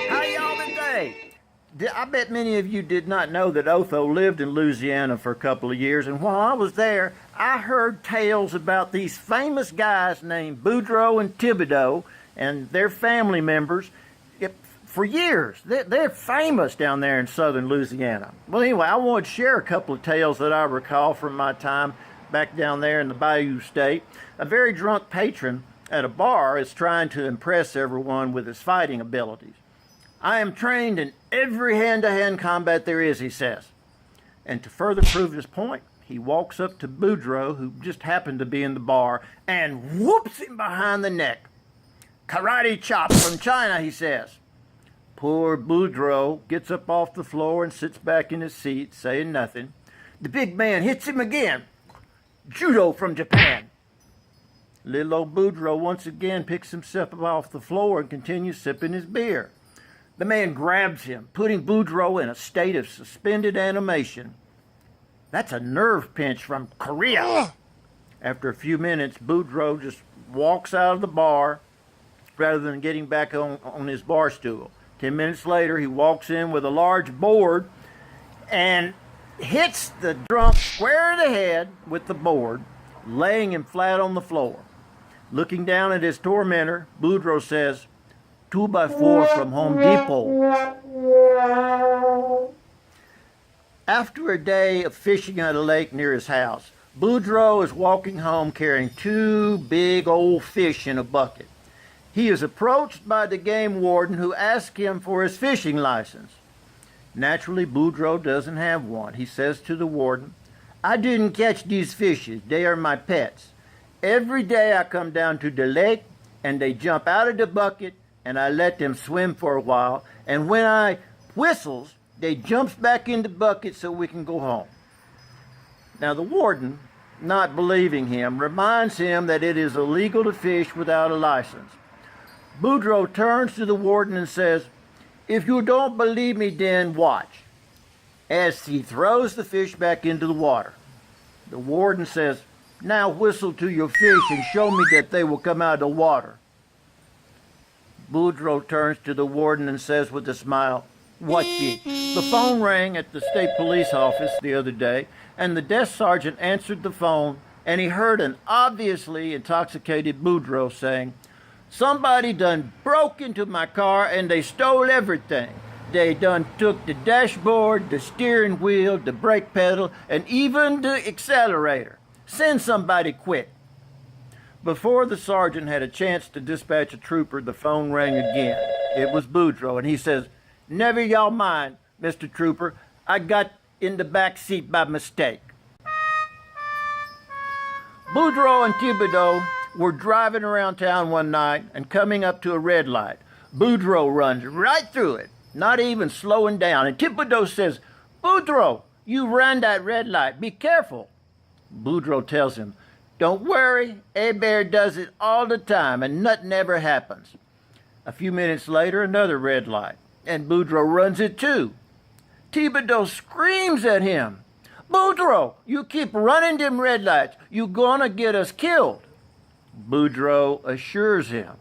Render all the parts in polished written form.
How y'all today? I bet many of you did not know that Otho lived in Louisiana for a couple of years, and while I was there, I heard tales about these famous guys named Boudreaux and Thibodeaux and their family members for years. They're famous down there in southern Louisiana. Well, anyway, I wanted to share a couple of tales that I recall from my time back down there in the Bayou State. A very drunk patron at a bar is trying to impress everyone with his fighting abilities. "I am trained in every hand-to-hand combat there is," he says. And to further prove his point, he walks up to Boudreaux, who just happened to be in the bar, and whoops him behind the neck. "Karate chop from China," he says. Poor Boudreaux gets up off the floor and sits back in his seat, saying nothing. The big man hits him again. "Judo from Japan." Little old Boudreaux once again picks himself up off the floor and continues sipping his beer. The man grabs him, putting Boudreaux in a state of suspended animation. That's a nerve pinch from Korea. After a few minutes, Boudreaux just walks out of the bar rather than getting back on his bar stool. 10 minutes later, he walks in with a large board and hits the drunk square in the head with the board, laying him flat on the floor. Looking down at his tormentor, Boudreaux says, 2x4 from Home Depot. After a day of fishing at a lake near his house, Boudreaux is walking home carrying 2 big old fish in a bucket. He is approached by the game warden, who asks him for his fishing license. Naturally, Boudreaux doesn't have one. He says to the warden, "I didn't catch these fishes. They are my pets. Every day I come down to the lake and they jump out of the bucket and I let them swim for a while, and when I whistles, they jumps back in the bucket so we can go home." Now the warden, not believing him, reminds him that it is illegal to fish without a license. Boudreaux turns to the warden and says, "If you don't believe me, then watch," as he throws the fish back into the water. The warden says, "Now whistle to your fish and show me that they will come out of the water." Boudreaux turns to the warden and says with a smile, "What fish?" The phone rang at the state police office the other day, and the desk sergeant answered the phone, and he heard an obviously intoxicated Boudreaux saying, "Somebody done broke into my car and they stole everything. They done took the dashboard, the steering wheel, the brake pedal, and even the accelerator. Send somebody quick." Before the sergeant had a chance to dispatch a trooper, the phone rang again. It was Boudreaux, and he says, "Never y'all mind, Mr. Trooper. I got in the back seat by mistake." Boudreaux and Thibodeaux were driving around town one night and coming up to a red light. Boudreaux runs right through it, not even slowing down, and Thibodeaux says, "Boudreaux, you ran that red light. Be careful." Boudreaux tells him, "Don't worry, Bear does it all the time and nothing ever happens." A few minutes later, another red light, and Boudreaux runs it too. Thibodeaux screams at him, "Boudreaux, you keep running them red lights. You gonna get us killed." Boudreaux assures him,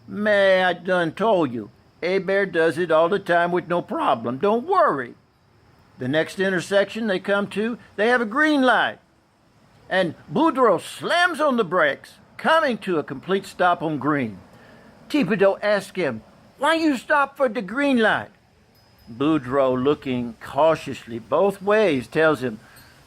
"Man, I done told you, Bear does it all the time with no problem. Don't worry." The next intersection they come to, they have a green light, and Boudreaux slams on the brakes, coming to a complete stop on green. Thibodeaux asks him, "Why you stop for the green light?" Boudreaux, looking cautiously both ways, tells him,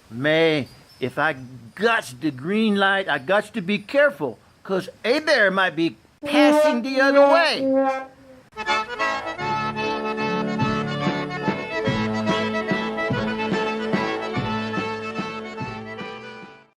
"Man, if I got the green light, I got to be careful, 'cause Bear might be passing the other way."